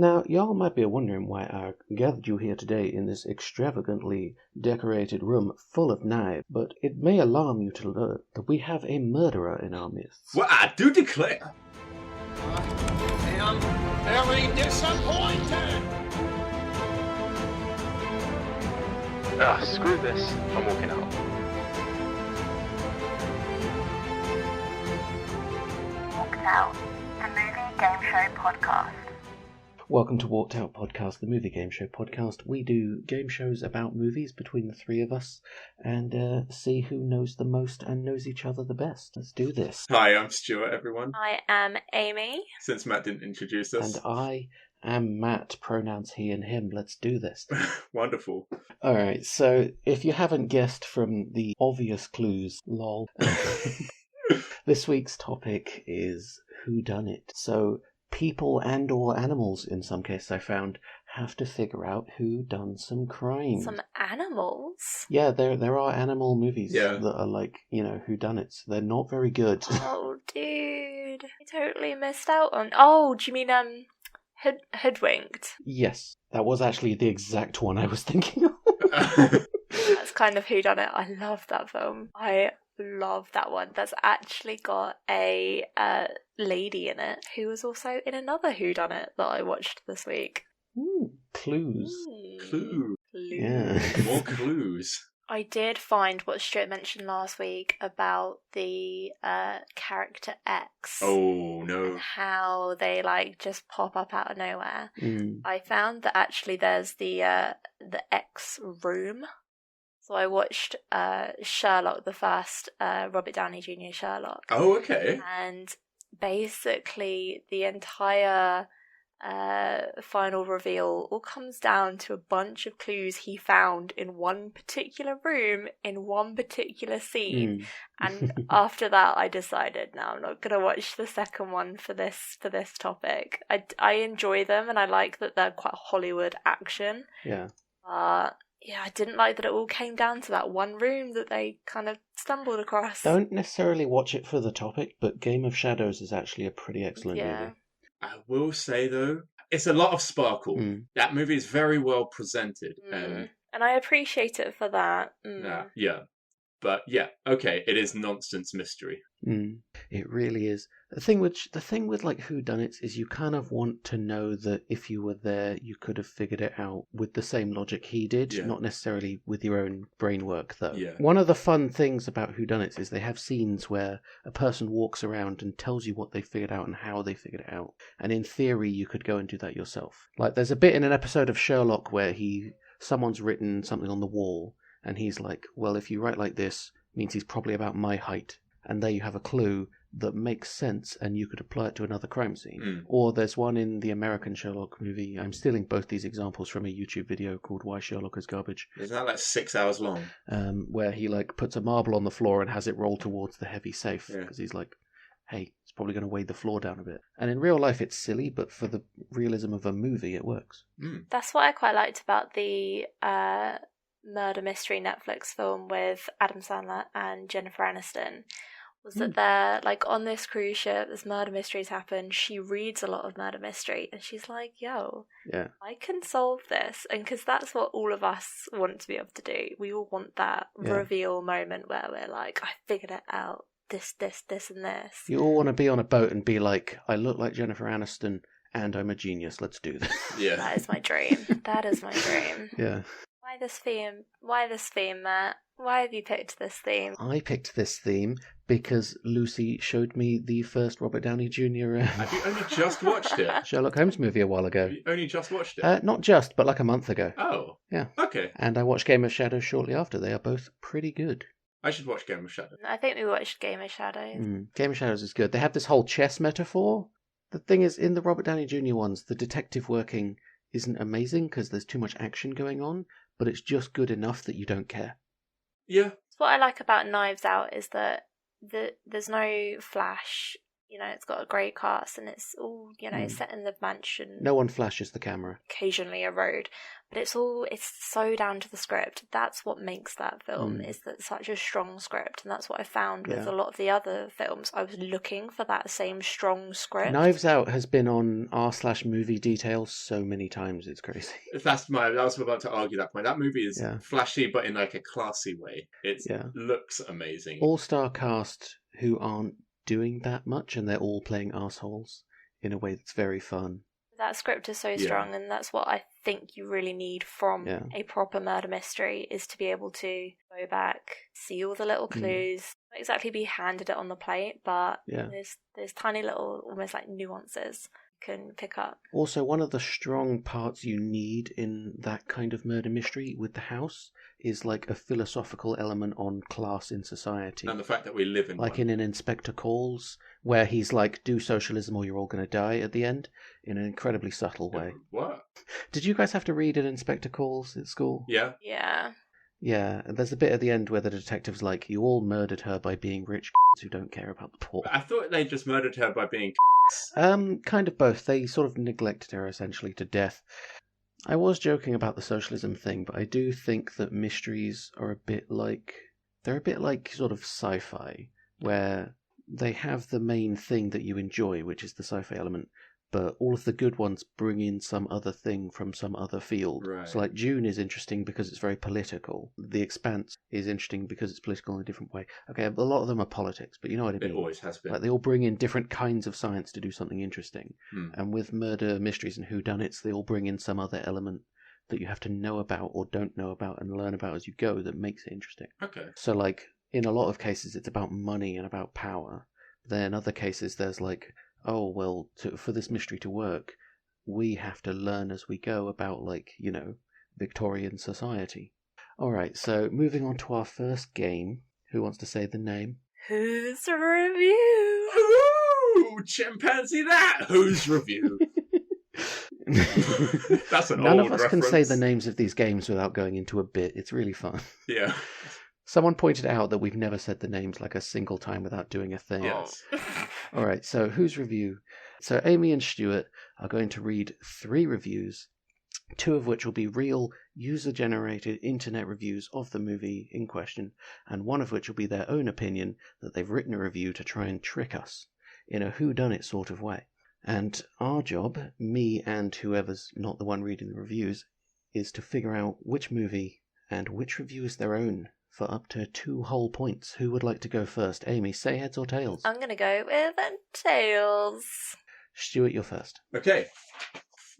Now, y'all might be wondering why I gathered you here today in this extravagantly decorated room full of knives, but it may alarm you to learn that we have a murderer in our midst. Well, I do declare. I am very disappointed. Screw this. I'm walking out. Walked Out, the movie game show podcast. Welcome to Walked Out Podcast, the movie game show podcast. We do game shows about movies between the three of us and see who knows the most and knows each other the best. Let's do this. Hi, I'm Stuart, everyone. I am Amy. Since Matt didn't introduce us. And I am Matt, pronouns he and him. Let's do this. Wonderful. Alright, so if you haven't guessed from the obvious clues, lol, this week's topic is whodunit. So people and or animals, in some cases I found, have to figure out who done some crime. Some animals? Yeah, there are animal movies Yeah. that are like, whodunits. They're not very good. Oh, dude. I totally missed out on... Oh, do you mean, Hoodwinked? Yes, that was actually the exact one I was thinking of. That's kind of whodunit. I love that film. I love that one. That's actually got a lady in it who was also in another whodunit that I watched this week. Ooh, clues. Clue. Yeah. More clues. I did find what Stuart mentioned last week about the character X. Oh, no. And how they just pop up out of nowhere. Mm. I found that actually there's the X room. So I watched Sherlock, the first Robert Downey Jr. Sherlock. Oh, okay. And basically the entire final reveal all comes down to a bunch of clues he found in one particular room in one particular scene. And after that I decided, no, I'm not going to watch the second one for this topic. I enjoy them and I like that they're quite Hollywood action. Yeah. Yeah, I didn't like that it all came down to that one room that they kind of stumbled across. Don't necessarily watch it for the topic, but Game of Shadows is actually a pretty excellent movie. I will say, though, it's a lot of sparkle. That movie is very well presented. And I appreciate it for that. Yeah. But yeah, okay, it is nonsense mystery. It really is. The thing with whodunits is you kind of want to know that if you were there, you could have figured it out with the same logic he did, not necessarily with your own brain work, though. Yeah. One of the fun things about whodunits is they have scenes where a person walks around and tells you what they figured out and how they figured it out. And in theory, you could go and do that yourself. Like, there's a bit in an episode of Sherlock where someone's written something on the wall, and he's like, well, if you write like this, it means he's probably about my height. And there you have a clue that makes sense and you could apply it to another crime scene. Or there's one in the American Sherlock movie. I'm stealing both these examples from a YouTube video called Why Sherlock is Garbage. Isn't that like 6 hours long? Where he puts a marble on the floor and has it roll towards the heavy safe because he's like, hey, it's probably going to weigh the floor down a bit. And in real life it's silly, but for the realism of a movie it works. That's what I quite liked about the murder mystery Netflix film with Adam Sandler and Jennifer Aniston. Was that they're on this cruise ship, this murder mysteries happen. She reads a lot of murder mystery and she's like, yo, I can solve this. And because that's what all of us want to be able to do. We all want that reveal moment where we're like, I figured it out. This, and this. You all want to be on a boat and be like, I look like Jennifer Aniston and I'm a genius. Let's do this. Yeah. That is my dream. That is my dream. Yeah. Why this theme, Matt? Why have you picked this theme? I picked this theme because Lucy showed me the first Robert Downey Jr. Have you only just watched it? Sherlock Holmes movie a while ago. Have you only just watched it? Not just, but like a month ago. Oh. Yeah. Okay. And I watched Game of Shadows shortly after. They are both pretty good. I should watch Game of Shadows. I think we watched Game of Shadows. Game of Shadows is good. They have this whole chess metaphor. The thing is, in the Robert Downey Jr. ones, the detective working isn't amazing because there's too much action going on, but it's just good enough that you don't care. Yeah. What I like about Knives Out is that there's no flash you know, it's got a great cast and it's all, you know, set in the mansion. No one flashes the camera. Occasionally a road. But it's so down to the script. That's what makes that film, is that it's such a strong script. And that's what I found with a lot of the other films. I was looking for that same strong script. Knives Out has been on r/movie details so many times, it's crazy. I was about to argue that point. That movie is flashy, but in like a classy way. It looks amazing. All-star cast who aren't doing that much, and they're all playing assholes in a way that's very fun. That script is so strong, and that's what I think you really need from a proper murder mystery, is to be able to go back, see all the little clues, not exactly be handed it on the plate, but there's tiny little, almost like nuances you can pick up. Also, one of the strong parts you need in that kind of murder mystery with the house is like a philosophical element on class in society. And the fact that we live in like one. in an Inspector Calls, where he's like, do socialism or you're all going to die at the end, in an incredibly subtle way. What? Did you guys have to read an Inspector Calls at school? Yeah. Yeah. Yeah, and there's a bit at the end where the detective's like, you all murdered her by being rich who don't care about the poor. I thought they just murdered her by being kind of both. They sort of neglected her essentially to death. I was joking about the socialism thing, but I do think that mysteries are a bit like sort of sci-fi, where they have the main thing that you enjoy, which is the sci-fi element, but all of the good ones bring in some other thing from some other field. Right. So like Dune is interesting because it's very political. The Expanse is interesting because it's political in a different way. Okay, a lot of them are politics, but you know what I mean. It always has been. Like they all bring in different kinds of science to do something interesting. And with murder mysteries and whodunits, they all bring in some other element that you have to know about or don't know about and learn about as you go that makes it interesting. Okay. So like in a lot of cases it's about money and about power. Then in other cases there's like, oh, well, for this mystery to work, we have to learn as we go about, like, you know, Victorian society. All right, so moving on to our first game. Who wants to say the name? Whose Review? Ooh, chimpanzee that! Whose Review? That's an None old of us reference. can say the names of these games without going into a bit. It's really fun. Yeah. Someone pointed out that we've never said the names like a single time without doing a thing. Yes. All right, so whose review? So Amy and Stuart are going to read 3 reviews, 2 of which will be real user-generated internet reviews of the movie in question, and 1 of which will be their own opinion that they've written a review to try and trick us in a whodunit sort of way. And our job, me and whoever's not the one reading the reviews, is to figure out which movie and which review is their own, for up to 2 whole points. Who would like to go first? Amy, say heads or tails? I'm going to go with tails. Stuart, you're first. Okay.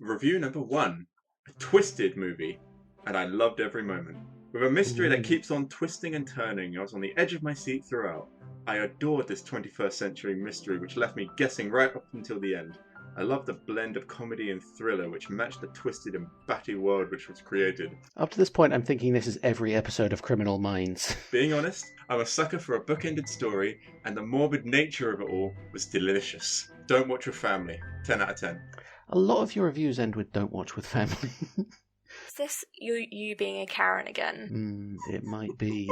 Review number 1. A twisted movie, and I loved every moment. With a mystery that keeps on twisting and turning, I was on the edge of my seat throughout. I adored this 21st century mystery which left me guessing right up until the end. I love the blend of comedy and thriller which matched the twisted and batty world which was created. Up to this point, I'm thinking this is every episode of Criminal Minds. Being honest, I'm a sucker for a book-ended story, and the morbid nature of it all was delicious. Don't watch with family. 10 out of 10. A lot of your reviews end with "don't watch with family." Is this you being a Karen again? It might be.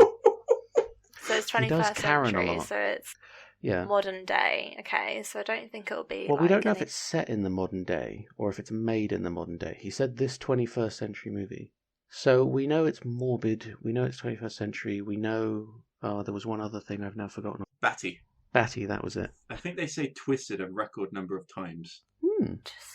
So it's He does 21st Karen a century, lot. so it's modern day. Okay, so I don't think it'll be. Well, we like don't know if it's set in the modern day or if it's made in the modern day. He said this 21st century movie. So we know it's morbid. We know it's 21st century. We know... Oh, there was one other thing I've now forgotten. Batty. Batty, that was it. I think they say twisted a record number of times.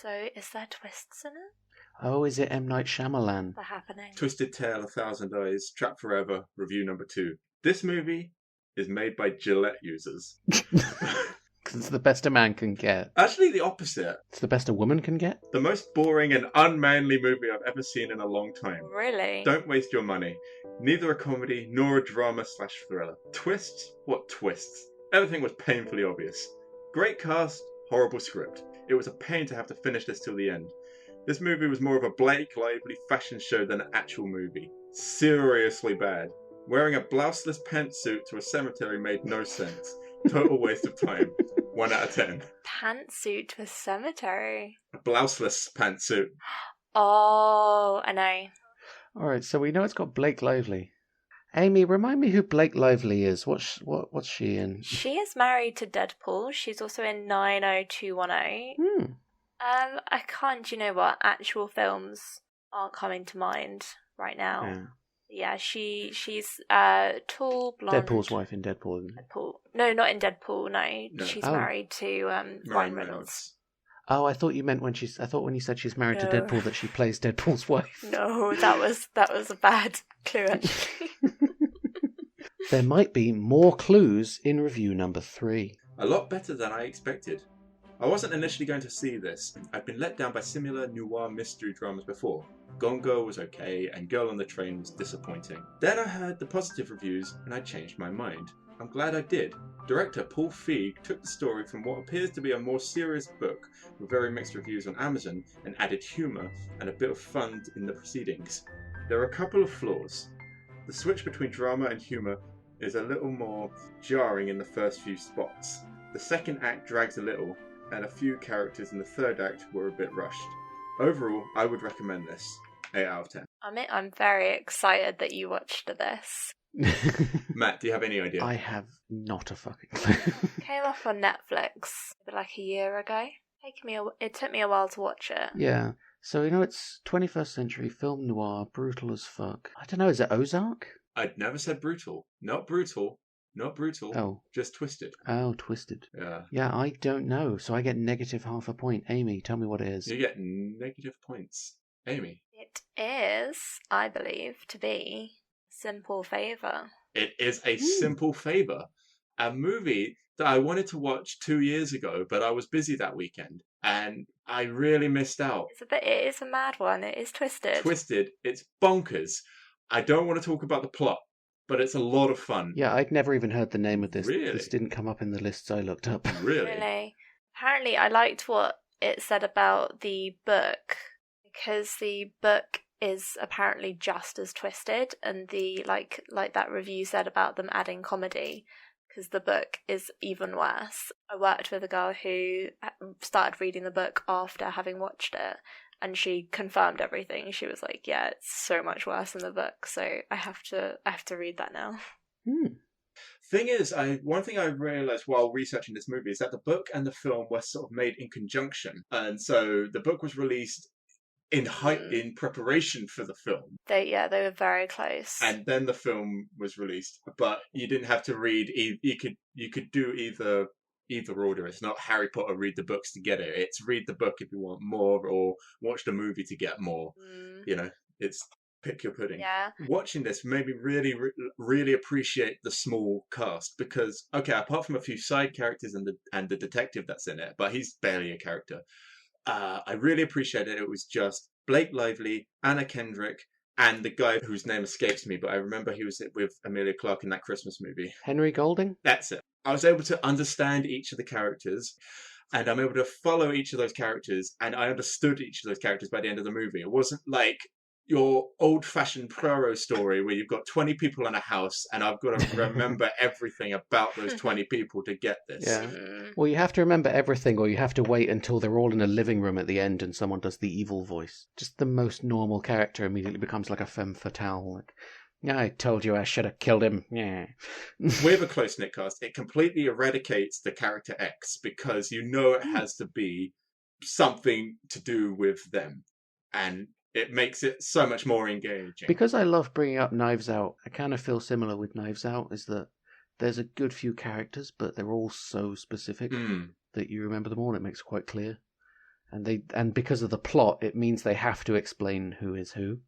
So is there twists in it? Oh, is it M. Night Shyamalan? The Happening. Twisted Tale, 1,000 Eyes, Trapped Forever, review number 2. This movie is made by Gillette users. Because it's the best a man can get. Actually, the opposite. It's the best a woman can get? The most boring and unmanly movie I've ever seen in a long time. Really? Don't waste your money. Neither a comedy nor a drama/thriller. Twists? What twists? Everything was painfully obvious. Great cast, horrible script. It was a pain to have to finish this till the end. This movie was more of a Blake Lively fashion show than an actual movie. Seriously bad. Wearing a blouseless pantsuit to a cemetery made no sense. Total waste of time. 1 out of 10. Pantsuit to a cemetery. A blouseless pantsuit. Oh, I know. Alright, so we know it's got Blake Lively. Amy, remind me who Blake Lively is. What's she in? She is married to Deadpool. She's also in 90210. Hmm. I can't. Do you know what? Actual films aren't coming to mind right now. Yeah. Yeah, she's tall, blonde. Deadpool's wife in Deadpool, isn't it? Deadpool. No, not in Deadpool. No, No. she's Oh. married to Ryan Reynolds. Oh, I thought you meant when you said she's married to No. Deadpool that she plays Deadpool's wife. No, that was a bad clue actually. There might be more clues in review number 3. A lot better than I expected. I wasn't initially going to see this. I'd been let down by similar noir mystery dramas before. Gone Girl was okay, and Girl on the Train was disappointing. Then I heard the positive reviews, and I changed my mind. I'm glad I did. Director Paul Feig took the story from what appears to be a more serious book with very mixed reviews on Amazon and added humour and a bit of fun in the proceedings. There are a couple of flaws. The switch between drama and humour is a little more jarring in the first few spots. The second act drags a little, and a few characters in the third act were a bit rushed. Overall, I would recommend this. 8 out of 10. I'm very excited that you watched this. Matt, do you have any idea? I have not a fucking clue. Came off on Netflix like a year ago. It took me a while to watch it. Yeah. So, it's 21st century film noir, brutal as fuck. I don't know, is it Ozark? I'd never said brutal. Not brutal. Not brutal. Oh. Just twisted. Oh, Twisted. Yeah. Yeah, I don't know. So I get negative half a point. Amy, tell me what it is. You get negative points. Amy. It is, I believe, to be Simple Favor. It is a simple favour. A movie that I wanted to watch 2 years ago, but I was busy that weekend. And I really missed out. It is a mad one. It is twisted. Twisted. It's bonkers. I don't want to talk about the plot, but it's a lot of fun. Yeah, I'd never even heard the name of this. Really? This didn't come up in the lists I looked up. Really? Apparently, I liked what it said about the book, because the book is apparently just as twisted, and the like that review said about them adding comedy, because the book is even worse. I worked with a girl who started reading the book after having watched it, and she confirmed everything. She was like, "Yeah, it's so much worse than the book." So I have to read that now. Thing is, one thing I realised while researching this movie is that the book and the film were sort of made in conjunction, and so the book was released in preparation for the film. They were very close. And then the film was released, but you didn't have to read. You could do either order. It's not Harry Potter, read the books to get it. It's read the book if you want more, or watch the movie to get more. It's pick your pudding. Yeah. Watching this made me really, really appreciate the small cast, because apart from a few side characters and the detective that's in it, but he's barely a character. I really appreciated it. It was just Blake Lively, Anna Kendrick, and the guy whose name escapes me, but I remember he was with Emilia Clarke in that Christmas movie. Henry Golding? That's it. I was able to understand each of the characters, and I'm able to follow each of those characters, and I understood each of those characters by the end of the movie. It wasn't like your old-fashioned Poirot story where you've got 20 people in a house and I've got to remember everything about those 20 people to get this. Yeah. Well, you have to remember everything, or you have to wait until they're all in a living room at the end and someone does the evil voice. Just the most normal character immediately becomes like a femme fatale. Like, yeah, I told you I should have killed him. Yeah. With a close-knit cast, it completely eradicates the character X, because it has to be something to do with them. And it makes it so much more engaging. Because I love bringing up Knives Out, I kind of feel similar with Knives Out, is that there's a good few characters, but they're all so specific that you remember them all. It makes it quite clear. And because of the plot, it means they have to explain who is who.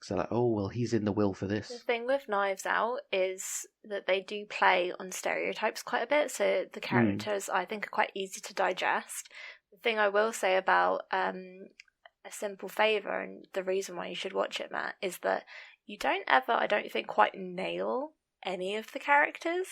So like, oh, well, he's in the will for this. The thing with Knives Out is that they do play on stereotypes quite a bit, so the characters, I think, are quite easy to digest. The thing I will say about A Simple Favor, and the reason why you should watch it, Matt, is that you don't ever, I don't think, quite nail any of the characters,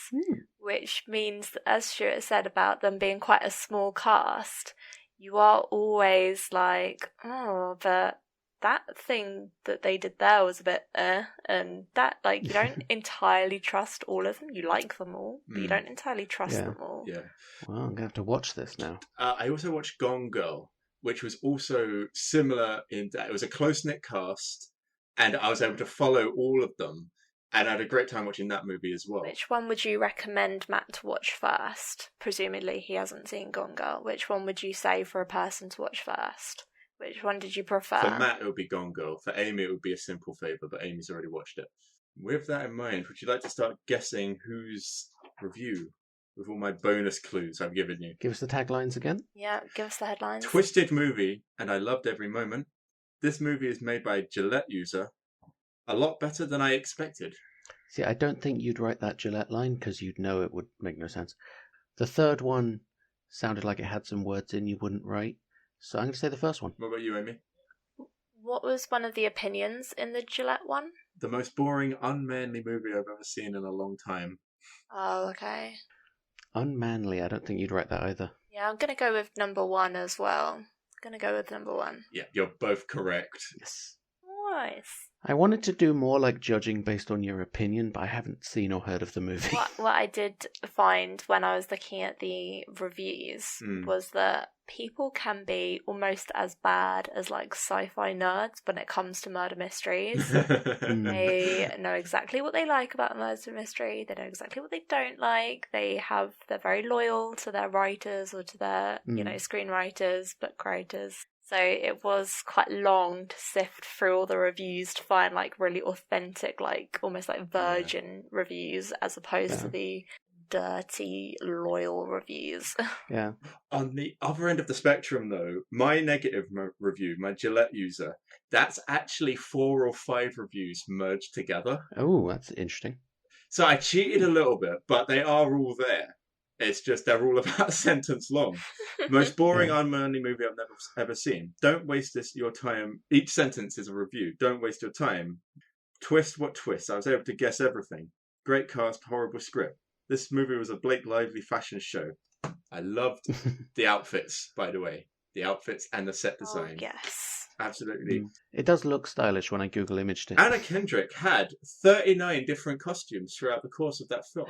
which means, as Stuart said about them being quite a small cast, you are always like, oh, but that thing that they did there was a bit and that, like, you don't entirely trust all of them. You like them all, but you don't entirely trust them all. Yeah. Well, I'm going to have to watch this now. I also watched Gone Girl, which was also similar in that it was a close-knit cast, and I was able to follow all of them. And I had a great time watching that movie as well. Which one would you recommend Matt to watch first? Presumably he hasn't seen Gone Girl. Which one would you say for a person to watch first? Which one did you prefer? For Matt, it would be Gone Girl. For Amy, it would be A Simple Favour, but Amy's already watched it. With that in mind, would you like to start guessing whose review, with all my bonus clues I've given you? Give us the taglines again. Yeah, give us the headlines. Twisted movie, and I loved every moment. This movie is made by a Gillette user. A lot better than I expected. See, I don't think you'd write that Gillette line because you'd know it would make no sense. The third one sounded like it had some words in you wouldn't write. So I'm going to say the first one. What about you, Amy? What was one of the opinions in the Gillette one? The most boring, unmanly movie I've ever seen in a long time. Oh, okay. Unmanly, I don't think you'd write that either. Yeah, I'm going to go with number one as well. Number one. Yeah, you're both correct. Yes. Nice. I wanted to do more like judging based on your opinion, but I haven't seen or heard of the movie. What I did find when I was looking at the reviews was that people can be almost as bad as like sci-fi nerds when it comes to murder mysteries. They know exactly what they like about a murder mystery. They know exactly what they don't like. They're very loyal to their writers or to their, screenwriters, book writers. So it was quite long to sift through all the reviews to find like really authentic, like almost like virgin reviews as opposed to the dirty, loyal reviews. Yeah. On the other end of the spectrum, though, my negative review, my Gillette user, that's actually 4 or 5 reviews merged together. Oh, that's interesting. So I cheated a little bit, but they are all there. It's just they're all about a sentence long. Most boring, unmanly movie I've never ever seen. Don't waste your time. Each sentence is a review. Don't waste your time. Twist what twist. I was able to guess everything. Great cast, horrible script. This movie was a Blake Lively fashion show. I loved the outfits, by the way. The outfits and the set design. Oh, yes. Absolutely. It does look stylish when I Google imaged it. Anna Kendrick had 39 different costumes throughout the course of that film.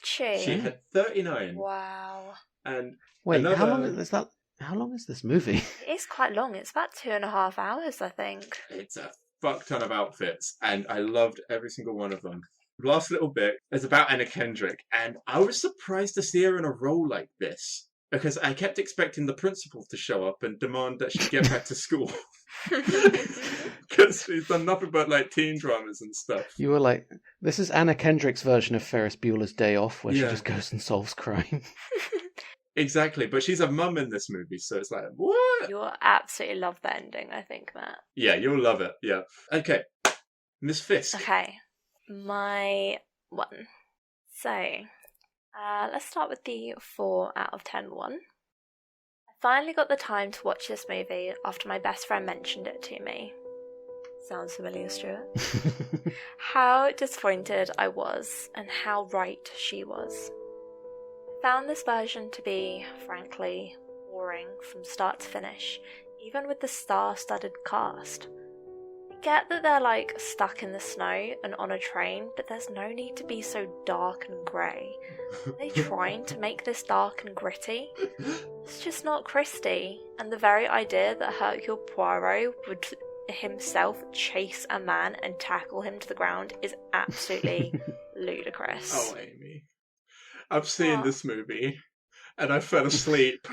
She had 39. Wow. And wait, how long is that? How long is this movie? It's quite long. It's about 2.5 hours, I think. It's a fuck ton of outfits, and I loved every single one of them. Last little bit is about Anna Kendrick, and I was surprised to see her in a role like this because I kept expecting the principal to show up and demand that she get back to school. Because she's done nothing but like teen dramas and stuff. You were like, this is Anna Kendrick's version of Ferris Bueller's Day Off, where she just goes and solves crime. Exactly, but she's a mum in this movie, so it's like, what? You'll absolutely love the ending, I think, Matt. Yeah, you'll love it, yeah. Okay, Miss Fisk. Okay, my one. So, let's start with the 4 out of 10 one. I finally got the time to watch this movie after my best friend mentioned it to me. Sounds familiar, Stuart. How disappointed I was, and how right she was. I found this version to be, frankly, boring from start to finish, even with the star-studded cast. I get that they're like stuck in the snow and on a train, but there's no need to be so dark and grey. Are they trying to make this dark and gritty? It's just not Christie, and the very idea that Hercule Poirot would himself chase a man and tackle him to the ground is absolutely ludicrous. Oh, Amy. I've seen this movie, and I fell asleep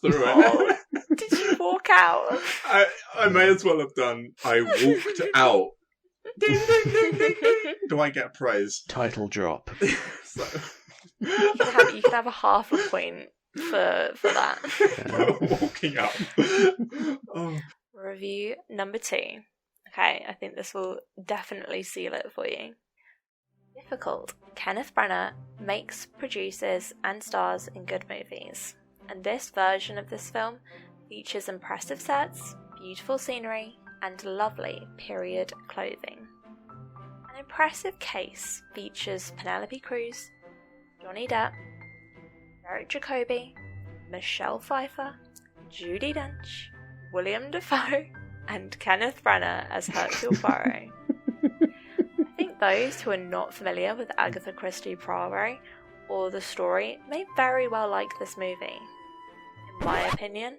through it. Did you walk out? I may as well have done. I walked out. Ding, ding, ding, ding, ding. Do I get a prize? Title drop. So. You can have a half a point for that. Walking out. Oh. Review number 2. Okay, I think this will definitely seal it for you. Difficult. Kenneth Branagh makes, produces, and stars in good movies. And this version of this film features impressive sets, beautiful scenery, and lovely period clothing. An impressive case features Penelope Cruz, Johnny Depp, Derek Jacobi, Michelle Pfeiffer, Judi Dench, William Dafoe, and Kenneth Branagh as Hercule Poirot. I think those who are not familiar with Agatha Christie Poirot or the story may very well like this movie. In my opinion,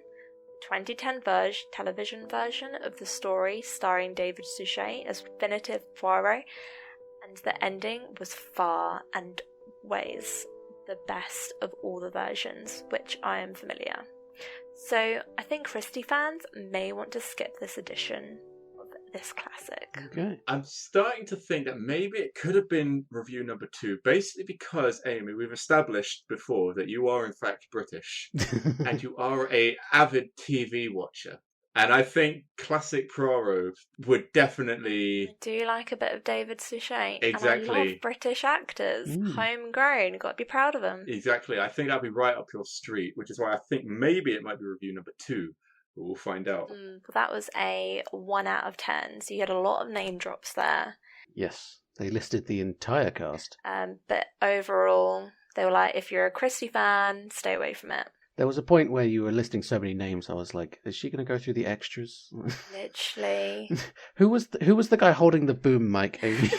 the 2010 television version of the story starring David Suchet as definitive Poirot And the ending was far and ways the best of all the versions, which I am familiar. So I think Christie fans may want to skip this edition of this classic. Okay. I'm starting to think that maybe it could have been review number 2, basically because, Amy, we've established before that you are in fact British and you are a avid TV watcher. And I think classic Poirot would definitely... I do like a bit of David Suchet. Exactly. And I love British actors. Homegrown. Got to be proud of them. Exactly. I think that'd be right up your street, which is why I think maybe it might be review number 2. But we'll find out. Well, that was a 1 out of 10. So you had a lot of name drops there. Yes. They listed the entire cast. But overall, they were like, if you're a Christie fan, stay away from it. There was a point where you were listing so many names, I was like, is she going to go through the extras? Literally. Who was the guy holding the boom mic, Amy?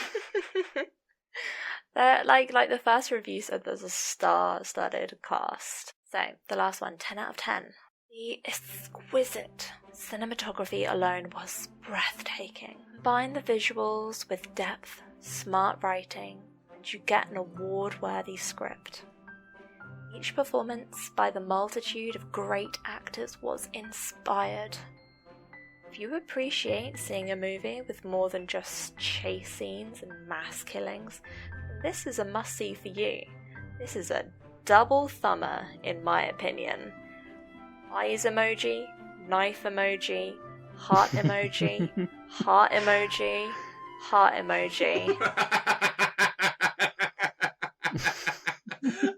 like the first review said there's a star-studded cast. So, the last one, 10 out of 10. The exquisite cinematography alone was breathtaking. Combine the visuals with depth, smart writing, and you get an award-worthy script. Each performance by the multitude of great actors was inspired. If you appreciate seeing a movie with more than just chase scenes and mass killings, then this is a must-see for you. This is a double thumber, in my opinion. Eyes emoji, knife emoji, heart emoji, heart emoji, heart emoji.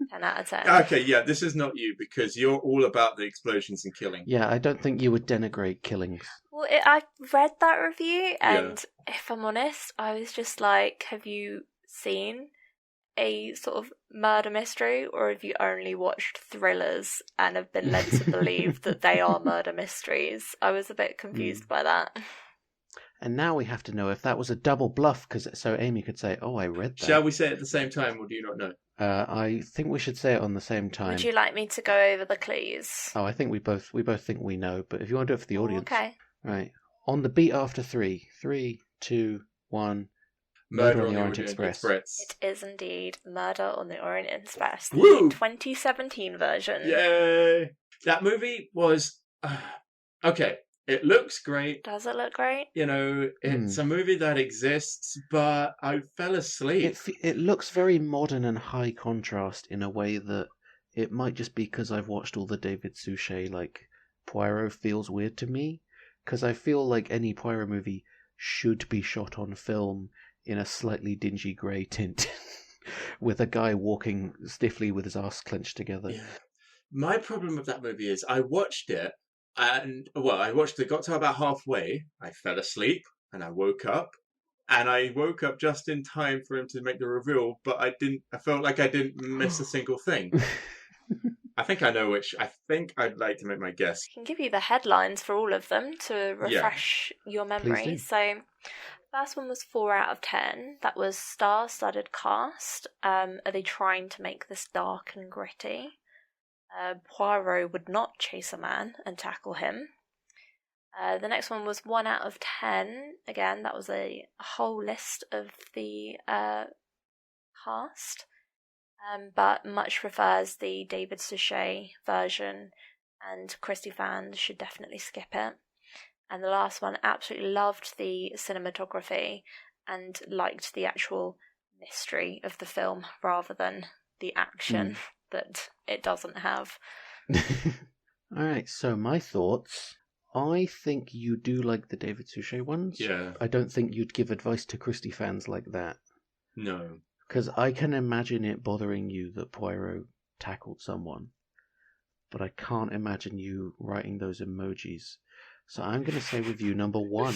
10 out of 10. Okay, yeah, this is not you because you're all about the explosions and killing. Yeah, I don't think you would denigrate killings. Well, I read that review, and if I'm honest, I was just like, have you seen a sort of murder mystery, or have you only watched thrillers and have been led to believe that they are murder mysteries? I was a bit confused by that. And now we have to know if that was a double bluff, so Amy could say, "Oh, I read that." Shall we say it at the same time, or do you not know? I think we should say it on the same time. Would you like me to go over the clues? Oh, I think we both think we know, but if you want to do it for the audience, Okay. Right. On the beat after 3. 3, 2, 1. Murder on the Orient Express. It is indeed Murder on the Orient Express, the Woo! 2017 version. Yay! That movie was... okay, it looks great. Does it look great? You know, it's a movie that exists, but I fell asleep. It looks very modern and high contrast in a way that it might just be because I've watched all the David Suchet, like, Poirot feels weird to me. Because I feel like any Poirot movie should be shot on film in a slightly dingy grey tint with a guy walking stiffly with his arse clenched together. Yeah. My problem with that movie is I watched it, and, well, I watched it, got to about halfway, I fell asleep, and I woke up, and I woke up just in time for him to make the reveal, but I felt like I didn't miss a single thing. I think I know which. I think I'd like to make my guess. I can give you the headlines for all of them to refresh your memory. So, first one was 4 out of 10. That was star-studded cast. Are they trying to make this dark and gritty? Poirot would not chase a man and tackle him. The next one was 1 out of 10. Again, that was a whole list of the cast. But much prefers the David Suchet version, and Christie fans should definitely skip it. And the last one, absolutely loved the cinematography and liked the actual mystery of the film rather than the action that it doesn't have. Alright, so my thoughts. I think you do like the David Suchet ones. Yeah. I don't think you'd give advice to Christie fans like that. No. Because I can imagine it bothering you that Poirot tackled someone. But I can't imagine you writing those emojis. So I'm going to say review number 1.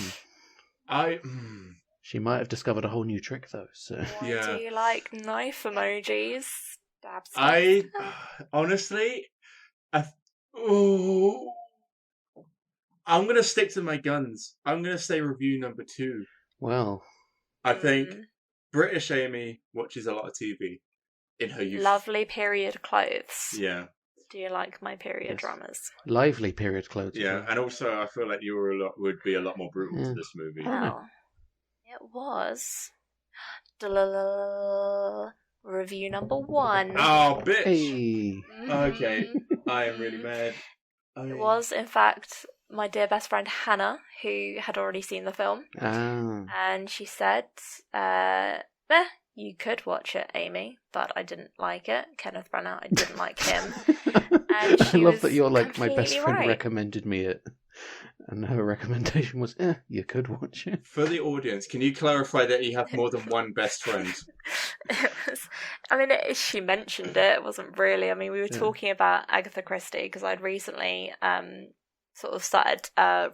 She might have discovered a whole new trick, though. So Why do you like knife emojis? Stab, stab, I stab. honestly, I'm going to stick to my guns. I'm going to say review number 2. well, I think British Amy watches a lot of TV in her youth. Lovely period clothes. Yeah. Do you like my period Yes. dramas? lively period clothes. as Yeah, well. and also I feel like would be a lot more brutal Yeah. to this movie. Oh, no. Well, it was Review number 1. Oh, bitch! Hey. Okay, I am really mad. It was, in fact, my dear best friend Hannah, who had already seen the film. Ah. And she said, you could watch it, Amy, but I didn't like it. Kenneth Branagh, I didn't like him. And I she love was that you're like, my best completely friend right. recommended me it. And her recommendation was, you could watch it. For the audience, can you clarify that you have more than one best friend? It was, I mean, she mentioned it. It wasn't really. I mean, we were talking about Agatha Christie because I'd recently sort of started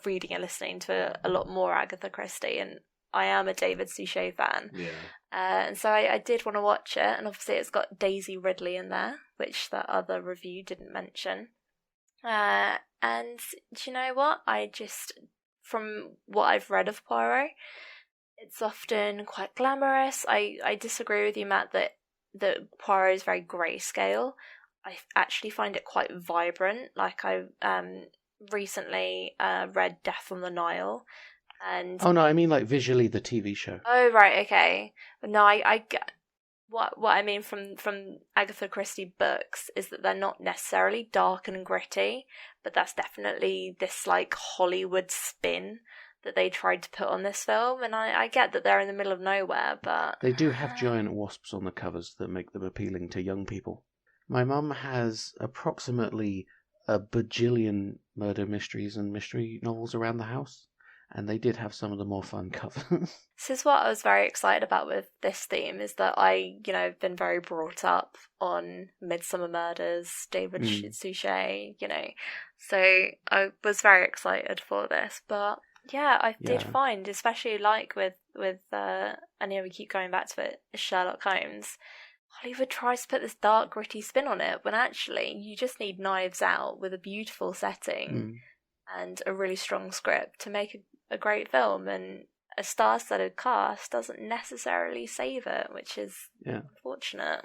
reading and listening to a lot more Agatha Christie, and I am a David Suchet fan. Yeah. And so I did want to watch it, and obviously it's got Daisy Ridley in there, which that other review didn't mention. And do you know what? From what I've read of Poirot, it's often quite glamorous. I disagree with you, Matt, that Poirot is very grayscale. I actually find it quite vibrant. Like I recently read Death on the Nile, and Oh no, I mean like visually the TV show. oh right, okay. But no, I get what I mean from Agatha Christie books is that they're not necessarily dark and gritty, but that's definitely this like Hollywood spin that they tried to put on this film, and I get that they're in the middle of nowhere, but They do have giant wasps on the covers that make them appealing to young people. My mum has approximately a bajillion murder mysteries and mystery novels around the house, and they did have some of the more fun covers. This is what I was very excited about with this theme, is that I, have been very brought up on Midsummer Murders, David Suchet, so I was very excited for this, but yeah, I did find, especially like with I know we keep going back to it, Sherlock Holmes, Hollywood tries to put this dark, gritty spin on it, when actually you just need Knives Out with a beautiful setting and a really strong script to make a great film, and a star-studded cast doesn't necessarily save it, which is unfortunate.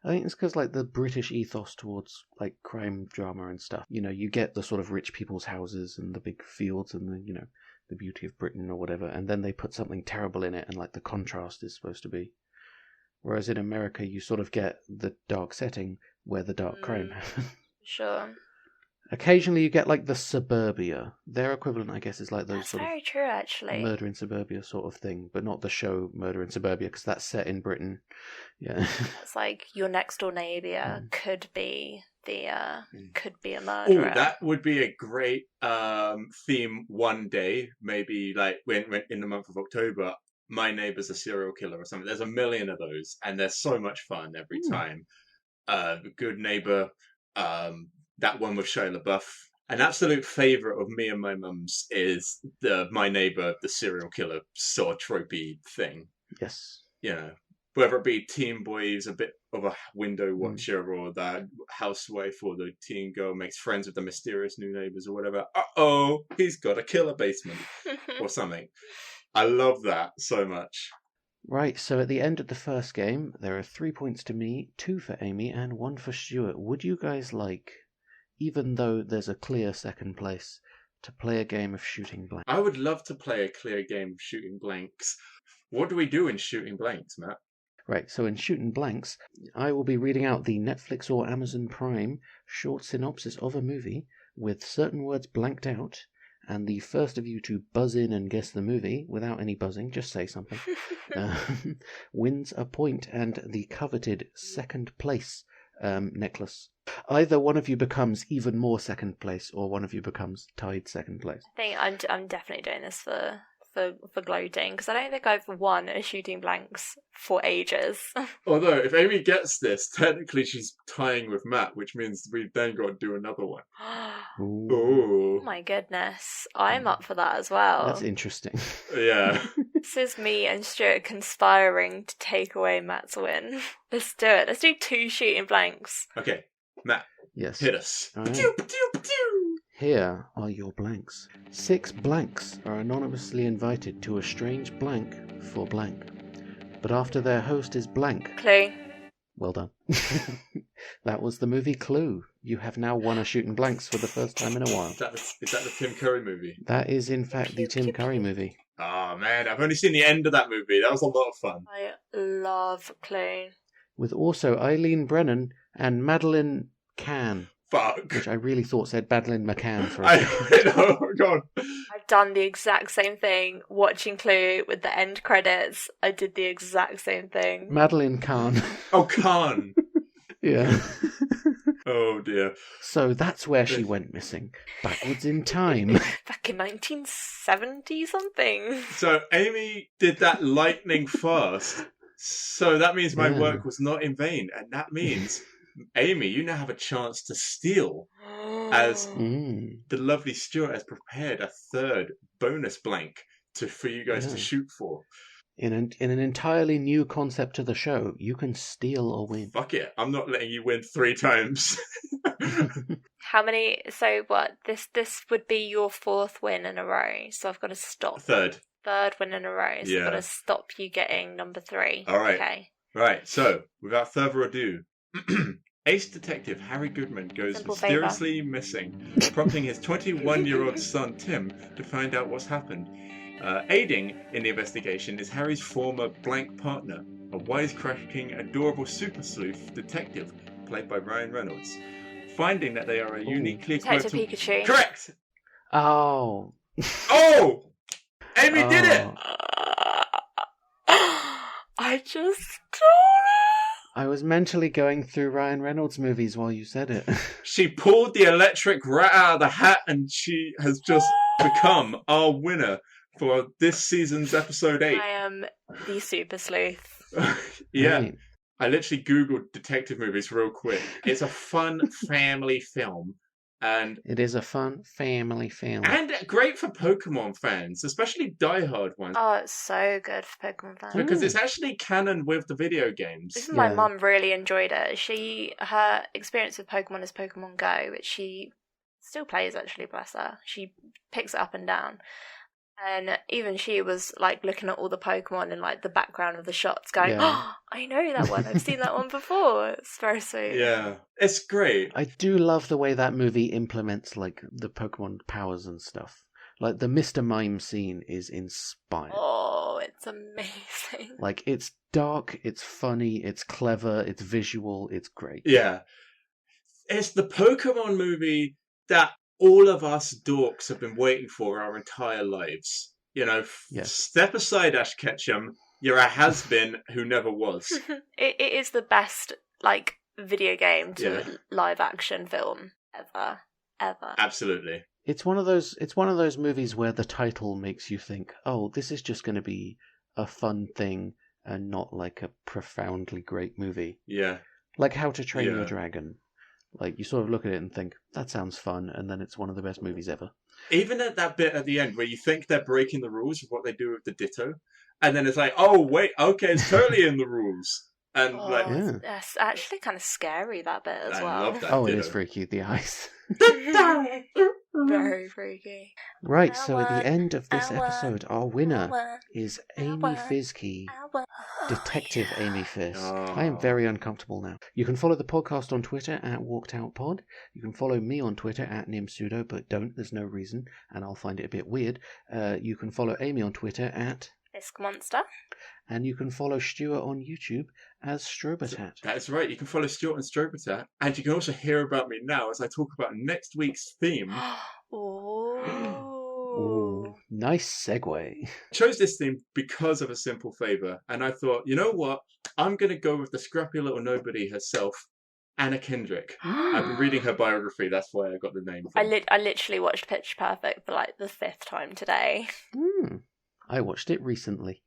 I think it's because like the British ethos towards like crime drama and stuff, you get the sort of rich people's houses and the big fields and the beauty of Britain or whatever, and then they put something terrible in it, and like the contrast is supposed to be. Whereas in America, you sort of get the dark setting where the dark crime happens. Sure. Occasionally you get like the suburbia. Their equivalent, I guess, is like those That's sort very of true, actually. Murder in Suburbia sort of thing, but not the show Murder in Suburbia, because that's set in Britain. Yeah. It's like your next door neighbour could be could be a murderer. Oh, that would be a great theme one day, maybe like when in the month of October. My neighbour's a serial killer or something. There's a million of those, and they're so much fun every time. Good Neighbour, that one with Shia LaBeouf. An absolute favourite of me and my mum's is the My Neighbour, the serial killer sort of tropey thing. Yes. Whether it be teen boy who's a bit of a window watcher, or the housewife or the teen girl makes friends with the mysterious new neighbours or whatever. Uh-oh, he's got a killer basement or something. I love that so much. Right, so at the end of the first game, there are 3 points to me, 2 for Amy, and 1 for Stuart. Would you guys like, even though there's a clear second place, to play a game of shooting blanks? I would love to play a clear game of shooting blanks. What do we do in shooting blanks, Matt? Right, so in shooting blanks, I will be reading out the Netflix or Amazon Prime short synopsis of a movie with certain words blanked out, and the first of you to buzz in and guess the movie without any buzzing, just say something, wins a point and the coveted second place necklace. Either one of you becomes even more second place, or one of you becomes tied second place. I think I'm definitely doing this for gloating, because I don't think I've won a shooting blanks for ages. Although, if Amy gets this, technically she's tying with Matt, which means we've then got to do another one. Oh my goodness. I'm up for that as well. That's interesting. Yeah. This is me and Stuart conspiring to take away Matt's win. Let's do it. Let's do 2 shooting blanks. Okay, Matt. Yes. Hit us. All right. Doop, doop, doop. Here are your blanks. 6 blanks are anonymously invited to a strange blank for blank. But after their host is blank... Clue. Well done. That was the movie Clue. You have now won a shooting blanks for the first time in a while. Is that the Tim Curry movie? That is, in fact, the Tim Curry movie. Ah, Oh man, I've only seen the end of that movie. That was a lot of fun. I love Clue. With also Eileen Brennan and Madeline Kahn, Fuck. which I really thought said Madeline McCann for a second. Oh god. I've done the exact same thing watching Clue with the end credits. I did the exact same thing. Madeline Kahn. Oh, Khan. Yeah. Oh dear. So that's where she went missing. Backwards in time. Back in 1970 something. So Amy did that lightning fast. So that means my Yeah. work was not in vain. And that means, Amy, you now have a chance to steal, as the lovely Stuart has prepared a third bonus blank for you guys to shoot for. In an entirely new concept to the show, you can steal or win. Fuck it. I'm not letting you win 3 times. How many? So what? This would be your 4th win in a row. So I've got to stop. Third win in a row. So Yeah. I've got to stop you getting number 3. All right. Okay. Right, so, without further ado, ace detective Harry Goodman goes Simple mysteriously missing, prompting his 21-year-old son Tim to find out what's happened. Aiding in the investigation is Harry's former blank partner, a wisecracking, adorable super sleuth detective played by Ryan Reynolds. Finding that they are a uniquely equipped... Detective Pikachu. Correct! Oh. Oh! Amy did it! I just stole it. I was mentally going through Ryan Reynolds movies while you said it. She pulled the electric rat out of the hat and she has just become our winner for this season's episode 8. I am the super sleuth. Yeah. Right. I literally Googled detective movies real quick. It's a fun family film and It is a fun family film. great for Pokemon fans, especially diehard ones, Oh, it's so good for Pokemon fans. because it's actually canon with the video games. Even my Yeah. mum really enjoyed it. Her experience with Pokemon is Pokemon Go, which she still plays actually, bless her. She picks it up and down. And even she was like looking at all the Pokemon in like the background of the shots going, Yeah. oh, I know that one. I've seen that one before. It's very sweet. Yeah, it's great. I do love the way that movie implements like the Pokemon powers and stuff. Like the Mr. Mime scene is inspired. Oh, it's amazing. Like it's dark, it's funny, it's clever, it's visual, it's great. Yeah. It's the Pokemon movie that all of us dorks have been waiting for our entire lives. You know, Yes. Step aside, Ash Ketchum. You're a has-been who never was. It is the best like video game to Yeah. live action film ever. Absolutely. It's one of those movies where the title makes you think, "Oh, this is just going to be a fun thing and not like a profoundly great movie." Yeah. Like How to Train Yeah. Your Dragon. Like you sort of look at it and think, "That sounds fun," and then it's one of the best movies ever. Even at that bit at the end where you think they're breaking the rules of what they do with the Ditto, and then it's like, oh wait, okay, it's totally in the rules. And Oh, like, Yeah. that's actually kind of scary, that bit as I well. love that. Oh, it Ditto. is freaky, the eyes. Very freaky. Right, I so at the won, end of this I won, episode, our winner won, is I Amy won, Fiske. Oh, Detective yeah. Amy Fisk. Oh. I am very uncomfortable now. You can follow the podcast on Twitter at WalkedOutPod. You can follow me on Twitter at NimSudo, but don't. There's no reason, and I'll find it a bit weird. You can follow Amy on Twitter at... Fisk Monster. And you can follow Stuart on YouTube as Strobertat. That's right. You can follow Stuart and Strobertat, and you can also hear about me now as I talk about next week's theme. Ooh. Nice segue. I chose this theme because of a simple favour, and I thought, you know what? I'm going to go with the scrappy little nobody herself, Anna Kendrick. I've been reading her biography, that's why I got the name. I literally watched Pitch Perfect for like the 5th time today. I watched it recently.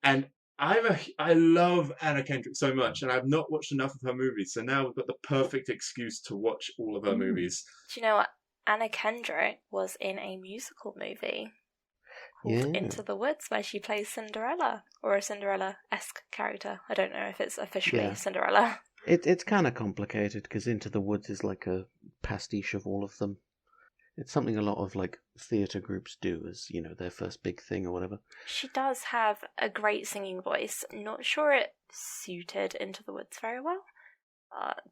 And I love Anna Kendrick so much, and I've not watched enough of her movies, so now we've got the perfect excuse to watch all of her movies. Do you know what? Anna Kendrick was in a musical movie called Yeah. Into the Woods, where she plays Cinderella, or a Cinderella-esque character. I don't know if it's officially Yeah. Cinderella. It's kind of complicated because Into the Woods is like a pastiche of all of them. It's something a lot of like theatre groups do as, you know, their first big thing or whatever. She does have a great singing voice. Not sure it suited Into the Woods very well.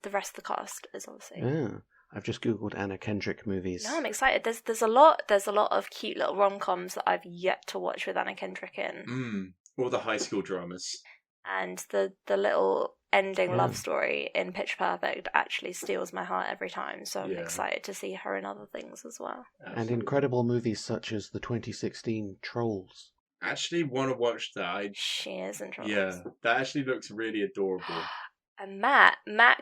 The rest of the cast is obviously... Yeah. I've just googled Anna Kendrick movies. No, I'm excited. There's a lot of cute little rom-coms that I've yet to watch with Anna Kendrick in. All the high school dramas. And the little ending Yeah. love story in Pitch Perfect actually steals my heart every time, so I'm Yeah. excited to see her in other things as well. And incredible movies such as the 2016 Trolls. Actually want to watch that. She is in trouble. Yeah, that actually looks really adorable. And Matt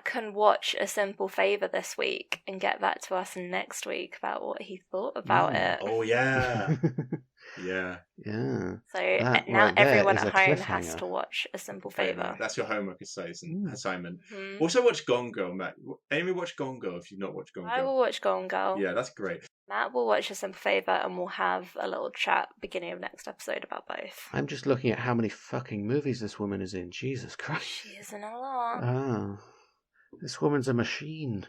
can watch A Simple Favor this week and get back to us next week about what he thought about it. Oh, yeah. Yeah. Yeah. So That now right there everyone is at a home has cliffhanger. to watch A Simple Favor. That's your homework assignment. Mhm. Also watch Gone Girl, Matt. Amy, watch Gone Girl if you've not watched Gone I Girl. will watch Gone Girl. Yeah, that's great. Matt will watch A Simple Favor, and we'll have a little chat beginning of next episode about both. I'm just looking at how many fucking movies this woman is in. Jesus Christ. She is in a lot. Ah. This woman's a machine.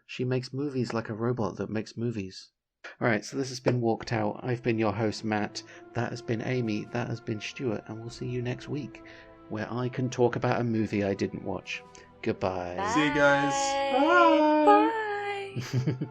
She makes movies like a robot that makes movies. Alright, so this has been Walked Out. I've been your host, Matt. That has been Amy. That has been Stuart. And we'll see you next week, where I can talk about a movie I didn't watch. Goodbye. See you guys. Bye. Bye.